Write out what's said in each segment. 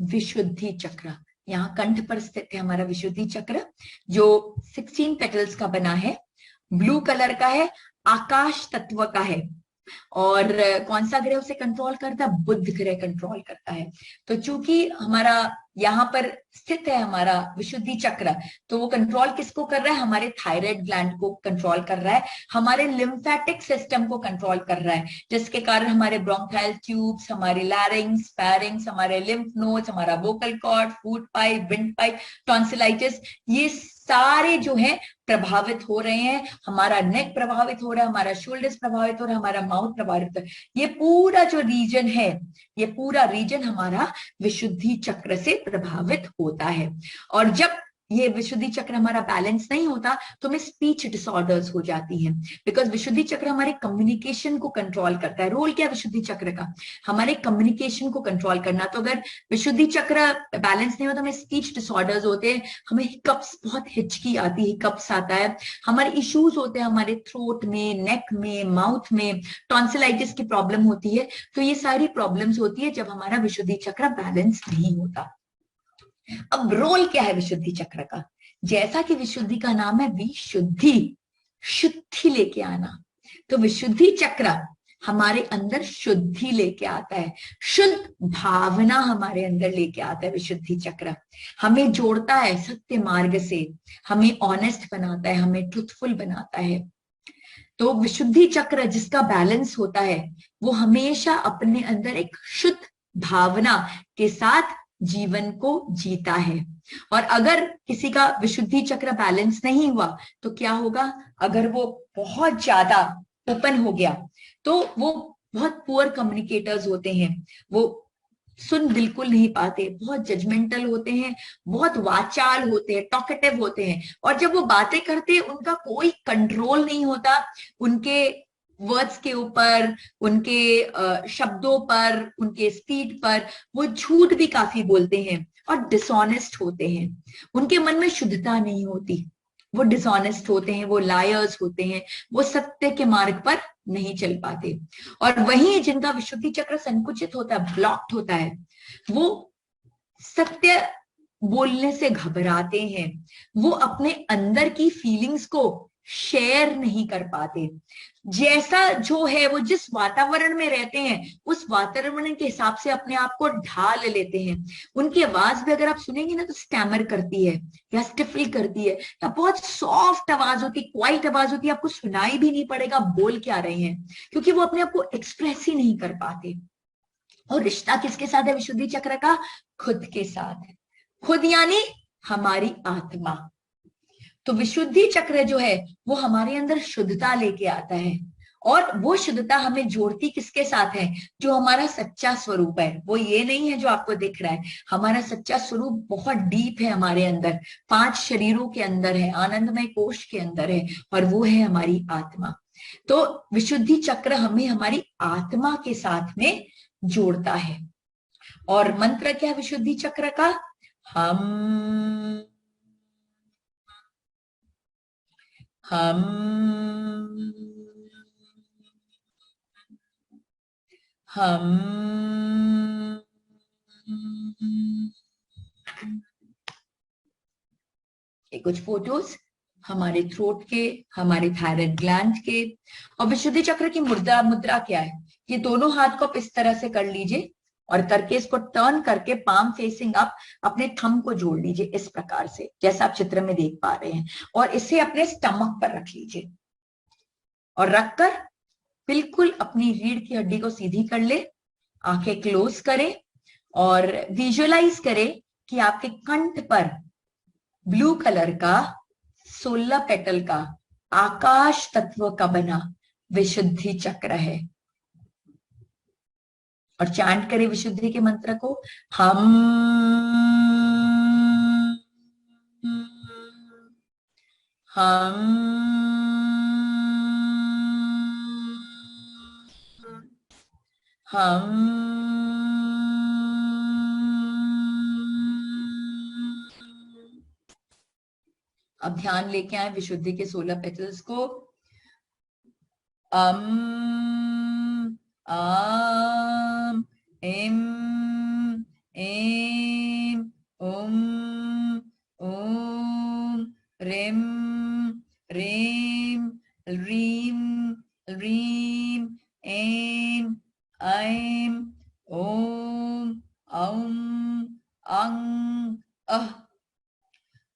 विशुद्धि चक्र। यहाँ कंठ पर स्थित है हमारा विशुद्धि चक्र, जो 16 पेटल्स का बना है, ब्लू कलर का है, आकाश तत्व का है। और कौन सा ग्रह उसे कंट्रोल करता है? बुध ग्रह कंट्रोल करता है। तो चूंकि हमारा यहाँ पर स्थित है हमारा विशुद्धि चक्र, तो वो कंट्रोल किसको कर रहा है? हमारे थायराइड ग्लैंड को कंट्रोल कर रहा है, हमारे लिम्फेटिक सिस्टम को कंट्रोल कर रहा है, जिसके कारण हमारे ब्रोंकाइल ट्यूब्स, हमारे लैरिंग्स, पैरिंग्स, हमारे लिम्फ नोड्स, हमारा vocal cord, food pipe, wind pipe, tonsillitis, ये सारे जो है प्रभावित हो रहे हैं। हमारा नेक प्रभावित हो रहा है, हमारा शोल्डर्स प्रभावित हो रहा है, हमारा माउथ प्रभावित हो रहा है। ये पूरा जो रीजन है, ये पूरा रीजन हमारा विशुद्धि चक्र से प्रभावित होता है। और जब ये विशुद्धि चक्र हमारा बैलेंस नहीं होता तो हमें स्पीच डिसऑर्डर्स हो जाती हैं, बिकॉज विशुद्धि चक्र हमारे कम्युनिकेशन को कंट्रोल करता है। रोल क्या है विशुद्धि चक्र का? हमारे कम्युनिकेशन को कंट्रोल करना। तो अगर विशुद्धि चक्र बैलेंस नहीं होता, हमें स्पीच डिसऑर्डर्स होते हैं, हमें हिकअप्स, बहुत हिचकी आती है, हिकअप्स आता है, हमारे इश्यूज होते हैं हमारे थ्रोट में, नेक में, माउथ में, टॉन्सिलाइटिस की प्रॉब्लम होती है। तो ये सारी प्रॉब्लम्स होती है जब हमारा विशुद्धि चक्र बैलेंस नहीं होता। अब रोल क्या है विशुद्धि चक्र का? जैसा कि विशुद्धि का नाम है विशुद्धि, शुद्धि लेके आना, तो विशुद्धि चक्र हमारे अंदर शुद्धि लेके आता है, शुद्ध भावना हमारे अंदर लेके आता है। विशुद्धि चक्र हमें जोड़ता है सत्य मार्ग से, हमें ऑनेस्ट बनाता है, हमें ट्रुथफुल बनाता है। तो विशुद्धि चक्र जिसका बैलेंस होता है, वो हमेशा अपने अंदर एक शुद्ध भावना के साथ जीवन को जीता है। और अगर किसी का विशुद्धि चक्र बैलेंस नहीं हुआ तो क्या होगा? अगर वो बहुत ज्यादा ओपन हो गया तो वो बहुत पुअर कम्युनिकेटर्स होते हैं, वो सुन बिल्कुल नहीं पाते, बहुत जजमेंटल होते हैं, बहुत वाचाल होते हैं, टॉकेटिव होते हैं, और जब वो बातें करते हैं उनका कोई कंट्रोल नहीं होता उनके वर्ड्स के ऊपर, उनके शब्दों पर, उनके स्पीड पर। वो झूठ भी काफी बोलते हैं और डिसऑनेस्ट होते हैं, उनके मन में शुद्धता नहीं होती, वो डिसऑनेस्ट होते हैं, वो लायर्स होते हैं, वो सत्य के मार्ग पर नहीं चल पाते। और वहीं जिनका विशुद्धि चक्र संकुचित होता है, ब्लॉक्ड होता है, वो सत्य बोलने से घबराते हैं, वो अपने अंदर की फीलिंग्स को शेयर नहीं कर पाते। जैसा जो है, वो जिस वातावरण में रहते हैं उस वातावरण के हिसाब से अपने आप को ढाल लेते हैं। उनकी आवाज भी अगर आप सुनेंगे ना तो स्टैमर करती है या स्टिफल करती है, या बहुत सॉफ्ट आवाज होती, क्वाइट आवाज होती है, आपको सुनाई भी नहीं पड़ेगा बोल क्या रहे हैं, क्योंकि वो अपने आप को एक्सप्रेस ही नहीं कर पाते। और रिश्ता किसके साथ है विशुद्धि चक्र का? खुद के साथ है। खुद यानी हमारी आत्मा। तो विशुद्धि चक्र जो है वो हमारे अंदर शुद्धता लेके आता है, और वो शुद्धता हमें जोड़ती किसके साथ है? जो हमारा सच्चा स्वरूप है। वो ये नहीं है जो आपको दिख रहा है, हमारा सच्चा स्वरूप बहुत डीप है हमारे अंदर, 5 शरीरों के अंदर है, आनंदमय कोश के अंदर है, और वो है हमारी आत्मा। तो विशुद्धि चक्र हमें हमारी आत्मा के साथ में जोड़ता है। और मंत्र क्या है विशुद्धि चक्र का? हम हम हम ये कुछ फोटोज हमारे थ्रोट के, हमारे थायराइड ग्लैंड के। और विशुद्धि चक्र की मुद्रा मुद्रा क्या है? ये दोनों हाथ को आप इस तरह से कर लीजिए, और करके इसको टर्न करके पाम फेसिंग अप अपने थंब को जोड़ लीजिए इस प्रकार से, जैसा आप चित्र में देख पा रहे हैं, और इसे अपने स्टमक पर रख लीजिए, और रखकर बिल्कुल अपनी रीढ़ की हड्डी को सीधी कर ले, आंखें क्लोज करें, और विजुअलाइज करें कि आपके कंठ पर ब्लू कलर का 16 पेटल का आकाश तत्व का बना विशुद्धि चक्र है। और चैंट करें विशुद्धि के मंत्र को, हम हम। अब ध्यान लेके आए विशुद्धि के 16 पेटल्स को। अम आम एम एम ऐं ॐ औं अं अः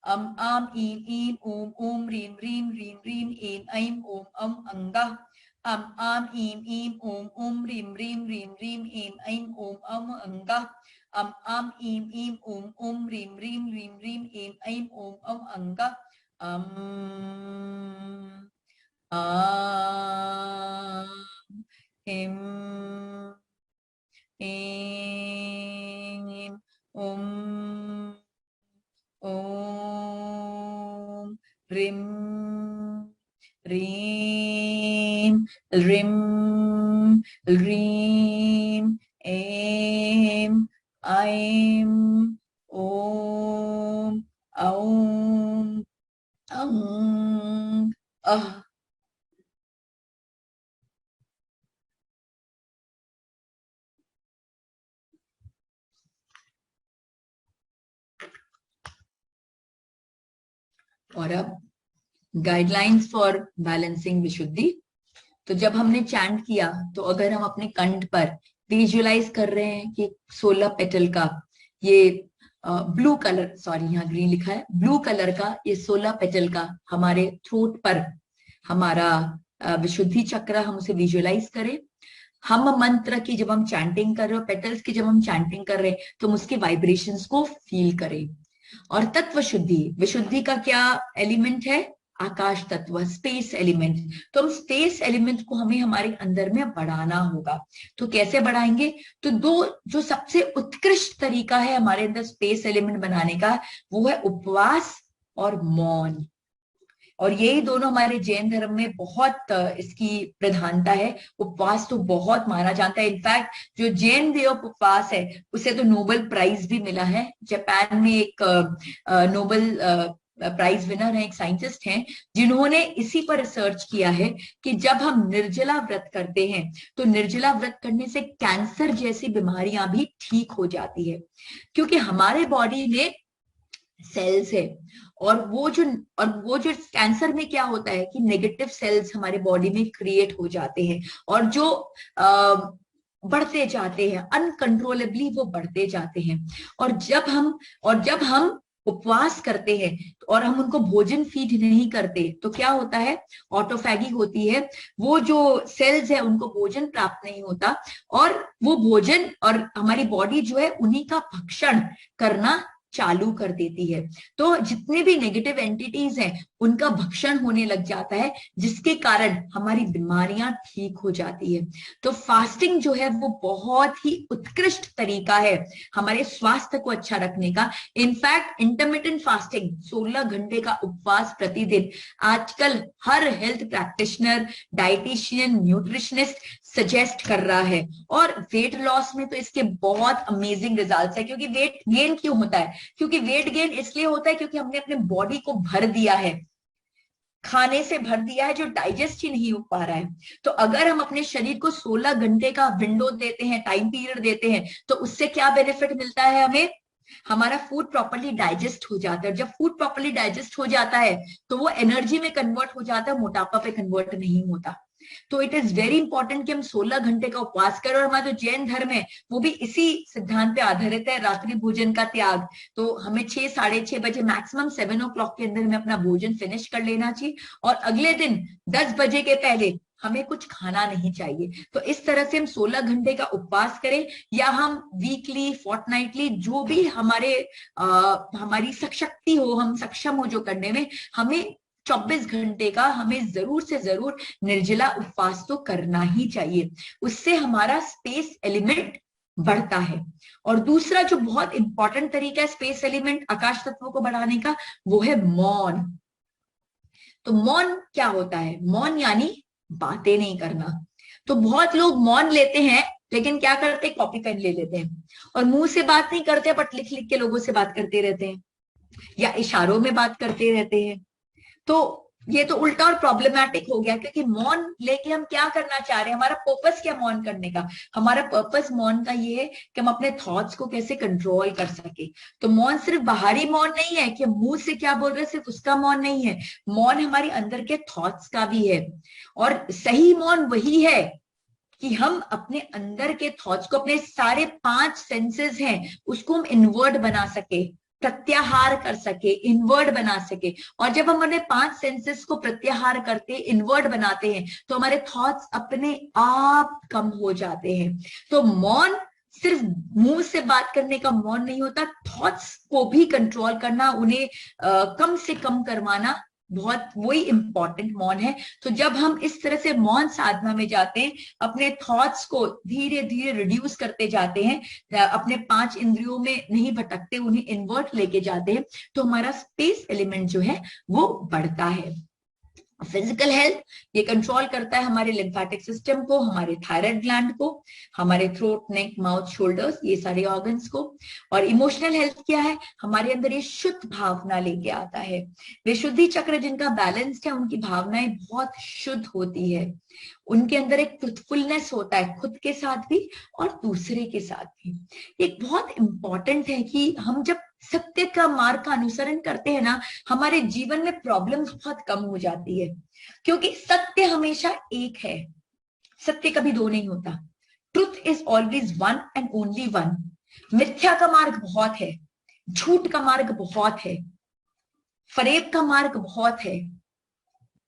अम आम ईम ईम ऊम ऊम रीम रीम रीम रीम ऐं ऐं ओम अम अंगः अम आम ईम ईम ऊम ऊम रीम रीम रीम रीम ऐं ऐं ओम अम अंगः अम आम ईम ईम ऊम ऊम रीम रीम रीम रीम ऐं ऐं ओम अम अंगः अम आ हिम ऐं ओम ॐ ह्रीं ह्रीं ह्रीं ह्रीं ऐं ऐं ॐ औं अं अः। और अब गाइडलाइंस फॉर बैलेंसिंग विशुद्धि। तो जब हमने चैंट किया तो अगर हम अपने कंठ पर विजुअलाइज कर रहे हैं कि 16 पेटल का ये ब्लू कलर, सॉरी यहाँ ग्रीन लिखा है, ब्लू कलर का ये 16 पेटल का हमारे थ्रोट पर हमारा विशुद्धि चक्र, हम उसे विजुअलाइज करें। हम मंत्र की जब हम चैंटिंग कर रहे हो, पेटल्स की जब हम चैंटिंग कर रहे हैं, तो हम उसके वाइब्रेशंस को फील करें। और तत्व शुद्धि, विशुद्धि का क्या एलिमेंट है? आकाश तत्व, स्पेस एलिमेंट। तो हम स्पेस एलिमेंट को हमें हमारे अंदर में बढ़ाना होगा। तो कैसे बढ़ाएंगे? तो दो जो सबसे उत्कृष्ट तरीका है हमारे अंदर स्पेस एलिमेंट बनाने का, वो है उपवास और मौन। और यही दोनों हमारे जैन धर्म में बहुत इसकी प्रधानता है। उपवास तो बहुत माना जाता है। इनफैक्ट जो जैन वे ऑफ उपवास है, उसे तो नोबेल प्राइज भी मिला है। जापान में एक नोबेल प्राइज विनर है, एक साइंटिस्ट हैं, जिन्होंने इसी पर रिसर्च किया है कि जब हम निर्जला व्रत करते हैं, तो निर्जला व्रत करने से कैंसर जैसी बीमारियां भी ठीक हो जाती है। क्योंकि हमारे बॉडी में सेल्स है, और वो जो कैंसर में क्या होता है कि नेगेटिव सेल्स हमारे बॉडी में क्रिएट हो जाते हैं, और जो बढ़ते जाते हैं अनकंट्रोलेबली, वो बढ़ते जाते हैं। और जब हम उपवास करते हैं और हम उनको भोजन फीड नहीं करते, तो क्या होता है? ऑटोफैगी होती है। वो जो सेल्स है उनको भोजन प्राप्त नहीं होता, और वो भोजन और हमारी बॉडी जो है उन्हीं का भक्षण करना चालू कर देती है। तो जितने भी नेगेटिव एंटिटीज हैं उनका भक्षण होने लग जाता है, जिसके कारण हमारी बीमारियां ठीक हो जाती है। तो फास्टिंग जो है वो बहुत ही उत्कृष्ट तरीका है हमारे स्वास्थ्य को अच्छा रखने का। इनफैक्ट इंटरमिटेंट फास्टिंग, 16 घंटे का उपवास प्रतिदिन, आजकल हर health practitioner, dietitian, nutritionist suggest कर रहा है। और वेट लॉस में तो इसके बहुत अमेजिंग रिजल्ट्स है। क्योंकि वेट गेन क्यों होता है? क्योंकि वेट गेन इसलिए होता है क्योंकि हमने अपने बॉडी को भर दिया है, खाने से भर दिया है, जो डाइजेस्ट ही नहीं हो पा रहा है। तो अगर हम अपने शरीर को 16 घंटे का विंडो देते हैं, टाइम पीरियड देते हैं, तो उससे क्या बेनिफिट मिलता है हमें? हमारा फूड प्रॉपर्ली डाइजेस्ट हो जाता है। जब फूड प्रॉपर्ली डाइजेस्ट हो जाता है तो वो एनर्जी में कन्वर्ट हो जाता है, मोटापा पे कन्वर्ट नहीं होता। तो इट इज वेरी इंपॉर्टेंट कि हम 16 घंटे का उपवास करें। और हमारा जो जैन धर्म है वो भी इसी सिद्धांत पे आधारित है, रात्रि भोजन का त्याग। तो हमें 6, 6:30 बजे, मैक्सिमम 7 o'clock के अंदर में अपना भोजन फिनिश कर लेना चाहिए, और अगले दिन 10 बजे के पहले हमें कुछ खाना नहीं चाहिए। तो इस तरह से हम 16 घंटे का उपवास करें, या हम वीकली, फोर्टनाइटली, जो भी हमारी शक्ति हो, हम सक्षम हो जो करने में, हमें 24 घंटे का हमें जरूर से जरूर निर्जला उपवास तो करना ही चाहिए। उससे हमारा स्पेस एलिमेंट बढ़ता है। और दूसरा जो बहुत इंपॉर्टेंट तरीका है स्पेस एलिमेंट, आकाश तत्व को बढ़ाने का, वो है मौन। तो मौन क्या होता है? मौन यानी बातें नहीं करना। तो बहुत लोग मौन लेते हैं, लेकिन क्या करते? कॉपी पेन ले लेते हैं और मुंह से बात नहीं करते, बट लिख लिख के लोगों से बात करते रहते हैं, या इशारों में बात करते रहते हैं। तो ये तो उल्टा और प्रॉब्लमैटिक हो गया, क्योंकि मौन लेके हम क्या करना चाह रहे हैं? हमारा पर्पस क्या मौन करने का? हमारा पर्पस मौन का ये है कि हम अपने थॉट्स को कैसे कंट्रोल कर सके। तो मौन सिर्फ बाहरी मौन नहीं है कि मुंह से क्या बोल रहे हैं, सिर्फ उसका मौन नहीं है। मौन हमारे अंदर के थॉट्स का भी है। और सही मौन वही है कि हम अपने अंदर के थॉट्स को, अपने सारे 5 सेंसेस हैं उसको हम इनवर्ट बना सके, प्रत्याहार कर सके, इनवर्ट बना सके। और जब हम अपने 5 सेंसेस को प्रत्याहार करते, इनवर्ट बनाते हैं, तो हमारे थॉट्स अपने आप कम हो जाते हैं। तो मौन सिर्फ मुंह से बात करने का मौन नहीं होता, थॉट्स को भी कंट्रोल करना, उन्हें कम से कम करवाना बहुत वही इंपॉर्टेंट मौन है। तो जब हम इस तरह से मौन साधना में जाते हैं, अपने थॉट्स को धीरे धीरे रिड्यूस करते जाते हैं, अपने 5 इंद्रियों में नहीं भटकते, उन्हें इन्वर्ट लेके जाते हैं, तो हमारा स्पेस एलिमेंट जो है वो बढ़ता है। फिजिकल हेल्थ, ये कंट्रोल करता है हमारे लिम्फेटिक सिस्टम को, हमारे थायराइड ग्लैंड को, हमारे थ्रोट, नेक, माउथ, शोल्डर्स, ये सारे ऑर्गन्स को। और इमोशनल हेल्थ क्या है, हमारे अंदर ये शुद्ध भावना लेके आता है। विशुद्धि चक्र जिनका बैलेंस्ड है, उनकी भावनाएं बहुत शुद्ध होती है, उनके अंदर एक ट्रुथफुलनेस होता है, खुद के साथ भी और दूसरे के साथ भी। एक बहुत इंपॉर्टेंट है कि हम जब सत्य का मार्ग का अनुसरण करते हैं ना, हमारे जीवन में प्रॉब्लम्स बहुत कम हो जाती है, क्योंकि सत्य हमेशा एक है, सत्य कभी दो नहीं होता। Truth is always one and only one. मिथ्या का मार्ग बहुत है, झूठ का मार्ग बहुत है, फरेब का मार्ग बहुत है,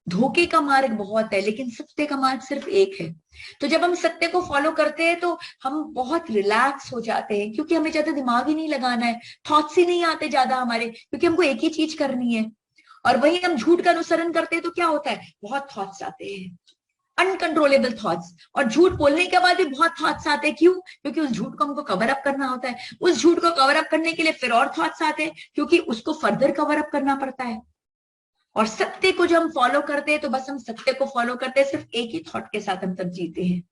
धोखे का मार्ग बहुत है, लेकिन सत्य का मार्ग सिर्फ एक है। तो जब हम सत्य को फॉलो करते हैं तो हम बहुत रिलैक्स हो जाते हैं, क्योंकि हमें ज्यादा दिमाग ही नहीं लगाना है, थॉट्स ही नहीं आते ज्यादा हमारे, क्योंकि हमको एक ही चीज करनी है। और वही हम झूठ का अनुसरण करते हैं तो क्या होता है, बहुत थॉट्स आते हैं, अनकंट्रोलेबल थॉट्स। और झूठ बोलने के बाद भी बहुत थॉट्स आते हैं, क्यों? क्योंकि उस झूठ को हमको कवर अप करना होता है, उस झूठ को कवर अप करने के लिए फिर और थॉट्स आते हैं, क्योंकि उसको फर्दर कवर अप करना पड़ता है। और सत्य को जब हम फॉलो करते हैं तो बस हम सत्य को फॉलो करते हैं, सिर्फ एक ही थॉट के साथ हम तब जीते हैं।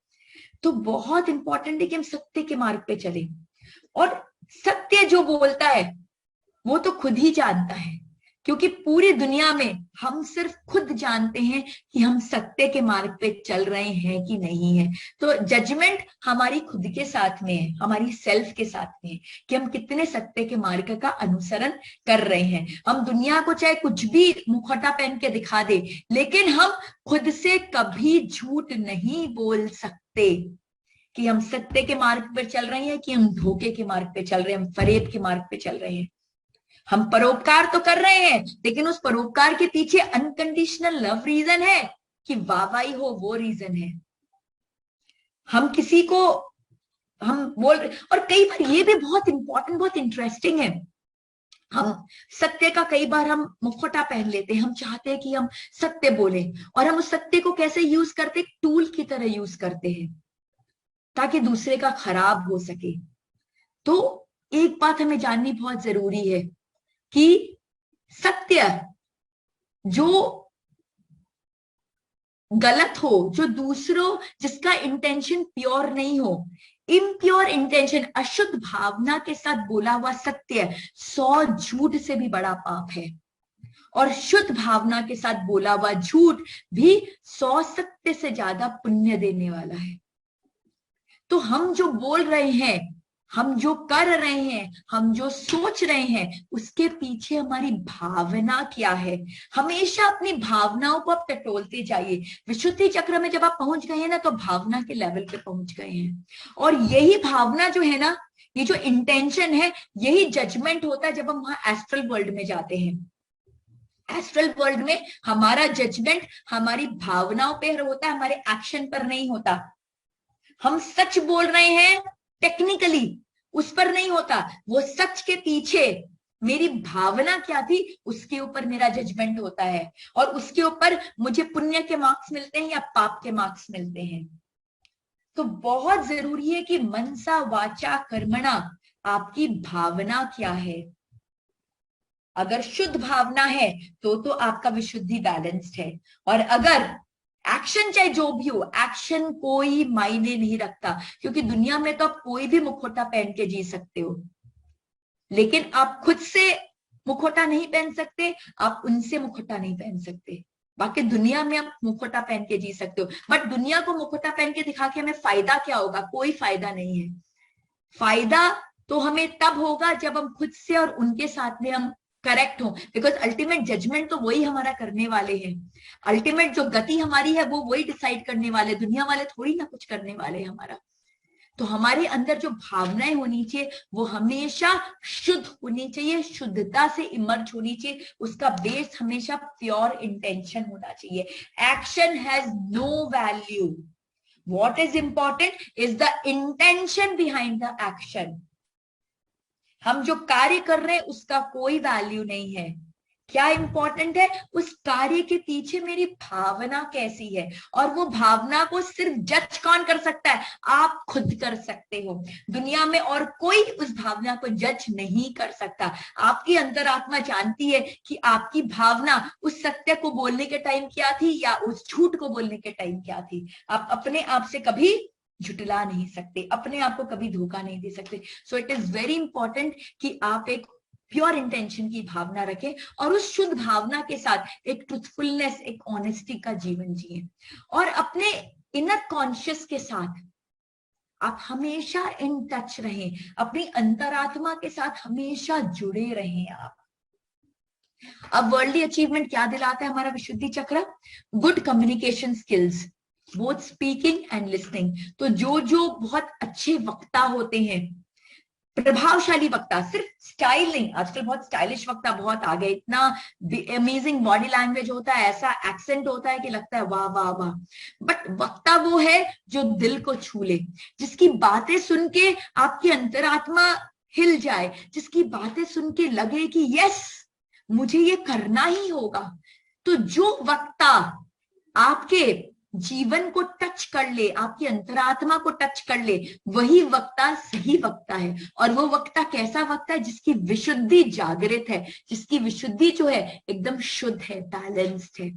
तो बहुत इंपॉर्टेंट है कि हम सत्य के मार्ग पे चले। और सत्य जो बोलता है वो तो खुद ही जानता है, क्योंकि पूरी दुनिया में हम सिर्फ खुद जानते हैं कि हम सत्य के मार्ग पे चल रहे हैं कि नहीं है। तो जजमेंट हमारी खुद के साथ में है, हमारी सेल्फ के साथ में है, कि हम कितने सत्य के मार्ग का अनुसरण कर रहे हैं। हम दुनिया को चाहे कुछ भी मुखौटा पहन के दिखा दे, लेकिन हम खुद से कभी झूठ नहीं बोल सकते कि हम सत्य के मार्ग पर चल रहे हैं, कि हम धोखे के मार्ग पे चल रहे हैं, हम फरेब के मार्ग पे चल रहे हैं। हम परोपकार तो कर रहे हैं, लेकिन उस परोपकार के पीछे अनकंडीशनल लव रीजन है कि वाहवाही हो, वो रीजन है। हम किसी को हम बोल रहे, और कई बार ये भी बहुत इंपॉर्टेंट, बहुत इंटरेस्टिंग है, हम सत्य का कई बार हम मुखौटा पहन लेते हैं, हम चाहते हैं कि हम सत्य बोले, और हम उस सत्य को कैसे यूज करते, टूल की तरह यूज करते हैं ताकि दूसरे का खराब हो सके। तो एक बात हमें जाननी बहुत जरूरी है कि सत्य जो गलत हो, जो दूसरों, जिसका इंटेंशन प्योर नहीं हो, इम्प्योर इंटेंशन, अशुद्ध भावना के साथ बोला हुआ सत्य 100 झूठ से भी बड़ा पाप है, और शुद्ध भावना के साथ बोला हुआ झूठ भी 100 सत्य से ज्यादा पुण्य देने वाला है। तो हम जो बोल रहे हैं, हम जो कर रहे हैं, हम जो सोच रहे हैं, उसके पीछे हमारी भावना क्या है। हमेशा अपनी भावनाओं को आप टटोलते जाइए। विशुद्धि चक्र में जब आप पहुंच गए हैं ना, तो भावना के लेवल पे पहुंच गए हैं, और यही भावना जो है ना, ये जो इंटेंशन है, यही जजमेंट होता है जब हम वहां एस्ट्रल वर्ल्ड में जाते हैं। एस्ट्रल वर्ल्ड में हमारा जजमेंट हमारी भावनाओं पर होता है, हमारे एक्शन पर नहीं होता। हम सच बोल रहे हैं टेक्निकली, उस पर नहीं होता, वो सच के पीछे मेरी भावना क्या थी, उसके ऊपर मेरा जजमेंट होता है, और उसके ऊपर मुझे पुण्य के मार्क्स मिलते हैं या पाप के मार्क्स मिलते हैं। तो बहुत जरूरी है कि मनसा वाचा कर्मणा, आपकी भावना क्या है। अगर शुद्ध भावना है तो आपका विशुद्धि बैलेंस्ड है, और अगर एक्शन चाहे जो भी हो, एक्शन कोई मायने नहीं रखता, क्योंकि दुनिया में तो आप कोई भी मुखौटा पहन के जी सकते हो, लेकिन आप खुद से मुखौटा नहीं पहन सकते, आप उनसे मुखौटा नहीं पहन सकते। बाकी दुनिया में आप मुखौटा पहन के जी सकते हो, बट दुनिया को मुखौटा पहन के दिखा के हमें फायदा क्या होगा? कोई फायदा नहीं है। फायदा तो हमें तब होगा जब हम खुद से और उनके साथ में हम करेक्ट हो, बिकॉज अल्टीमेट जजमेंट तो वही हमारा करने वाले हैं, अल्टीमेट जो गति हमारी है वो वही डिसाइड करने वाले, दुनिया वाले थोड़ी ना कुछ करने वाले हमारा। तो हमारे अंदर जो भावनाएं होनी चाहिए वो हमेशा शुद्ध होनी चाहिए, शुद्धता से इमर्ज होनी चाहिए, उसका बेस हमेशा प्योर इंटेंशन होना चाहिए। Action has no value, what is important is the intention behind the action. हम जो कार्य कर रहे हैं उसका कोई वैल्यू नहीं है, क्या इंपॉर्टेंट है उस कार्य के पीछे मेरी भावना कैसी है। और वो भावना को सिर्फ जज कौन कर सकता है, आप खुद कर सकते हो, दुनिया में और कोई उस भावना को जज नहीं कर सकता। आपकी अंतरात्मा जानती है कि आपकी भावना उस सत्य को बोलने के टाइम क्या थी या उस झूठ को बोलने के टाइम क्या थी। आप अपने आप से कभी झुटला नहीं सकते, अपने आप को कभी धोखा नहीं दे सकते। So it is very important कि आप एक प्योर इंटेंशन की भावना रखें और उस शुद्ध भावना के साथ एक ट्रूथफुलनेस, एक ऑनेस्टी का जीवन जिए। और अपने इनर कॉन्शियस के साथ आप हमेशा इन टच रहें, अपनी अंतरात्मा के साथ हमेशा जुड़े रहें आप। अब वर्ल्डली अचीवमेंट क्या दिलाता है हमारा विशुद्धि चक्र, good communication skills, both speaking and listening. तो जो बहुत अच्छे वक्ता होते हैं, प्रभावशाली वक्ता, सिर्फ स्टाइल नहीं, आजकल बहुत स्टाइलिश वक्ता बहुत आ गए, इतना अमेजिंग बॉडी लैंग्वेज होता है, ऐसा एक्सेंट होता है कि लगता है वाह वाह वाह। बट वक्ता वो है जो दिल को छू ले, जिसकी बातें सुन के आपकी अंतरात्मा हिल जाए, जिसकी बातें सुन के लगे कि यस मुझे ये करना ही होगा। तो जो वक्ता आपके जीवन को टच कर ले, आपकी अंतरात्मा को टच कर ले, वही वक्ता सही वक्ता है। और वो वक्ता कैसा वक्ता है, जिसकी विशुद्धि जागृत है, जिसकी विशुद्धि जो है एकदम शुद्ध है, बैलेंस्ड है।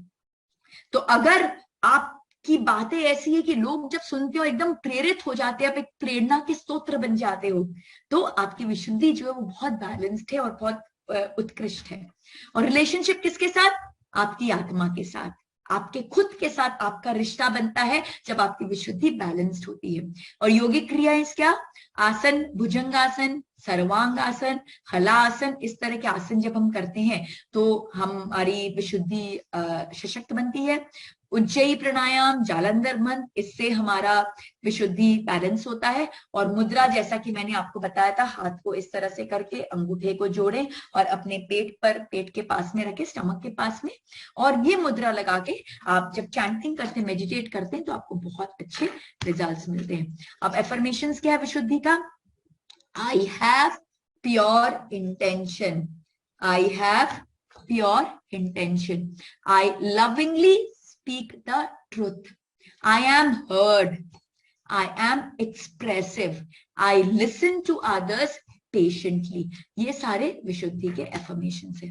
तो अगर आपकी बातें ऐसी है कि लोग जब सुनते हो एकदम प्रेरित हो जाते हैं, आप एक प्रेरणा के स्तोत्र बन जाते हो, तो आपकी विशुद्धि जो है वो बहुत बैलेंस्ड है और बहुत उत्कृष्ट है। और रिलेशनशिप किसके साथ, आपकी आत्मा के साथ, आपके खुद के साथ आपका रिश्ता बनता है जब आपकी विशुद्धि बैलेंस्ड होती है। और योगिक क्रियाएं क्या, आसन, भुजंगासन, सर्वांगासन, हलासन, इस तरह के आसन जब हम करते हैं तो हमारी विशुद्धि सशक्त बनती है। उज्जयी प्राणायाम, जालंधर मंत्र, इससे हमारा विशुद्धि बैलेंस होता है। और मुद्रा, जैसा कि मैंने आपको बताया था, हाथ को इस तरह से करके अंगूठे को जोड़ें और अपने पेट पर, पेट के पास में रखें, स्टमक के पास में, और ये मुद्रा लगा के आप जब चैंटिंग करते हैं, मेडिटेट करते हैं, तो आपको बहुत अच्छे रिजल्ट्स मिलते हैं। अब एफर्मेशंस क्या है विशुद्धि का, I have pure intention, I have pure intention, I lovingly speak the truth, I am heard, I am expressive, I listen to others patiently। ये सारे विशुद्धि के एफर्मेशंस है।